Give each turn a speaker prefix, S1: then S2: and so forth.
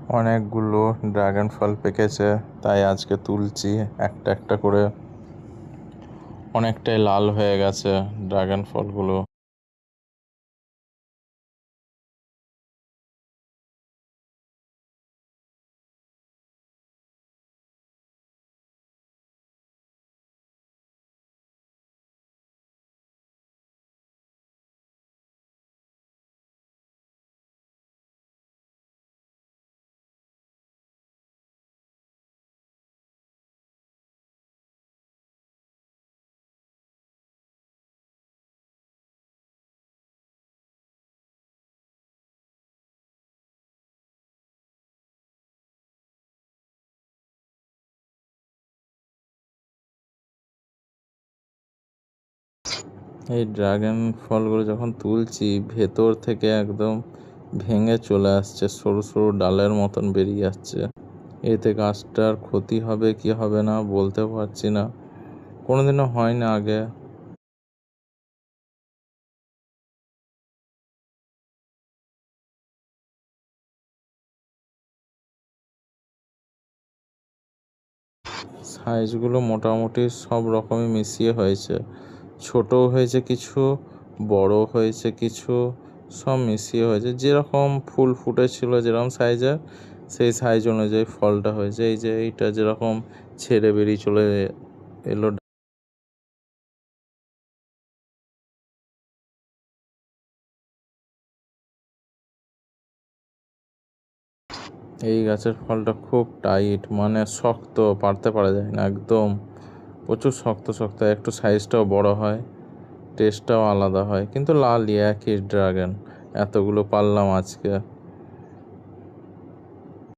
S1: অনেকগুলো ড্রাগন ফল পেকেছে, তাই আজকে তুলছি একটা একটা করে। অনেকটাই লাল হয়ে গেছে ড্রাগন ফলগুলো। এই ড্রাগন ফলগুলো যখন তুলছি, ভেতর থেকে একদম ভেঙে চলে আসছে, সরু সরু ডালের মতন বেরিয়ে যাচ্ছে। এতে গাছটার ক্ষতি হবে কি হবে না বলতে পারছি না, কোনোদিনও হয় না আগে। সাইজগুলো মোটামুটি সব রকমই মিশিয়ে হয়েছে, ছোটও হয়েছে কিছু, বড় হয়েছে কিছু, সব মিশিয়ে হয়েছে। যেরকম ফুল ফুটেছিল যেরকম সাইজের, সেই সাইজ অনুযায়ী ফলটা হয়েছে। এই যে এইটা যেরকম ছেড়ে বেরিয়ে চলে এলো। এই গাছের ফলটা খুব টাইট, মানে শক্ত, পারতে পারা যায় না, একদম প্রচুর শক্ত শক্ত। একটু সাইজটাও বড় হয়, টেস্টটাও আলাদা হয়, কিন্তু লাল একই ড্রাগন। এতগুলো পারলাম আজকে।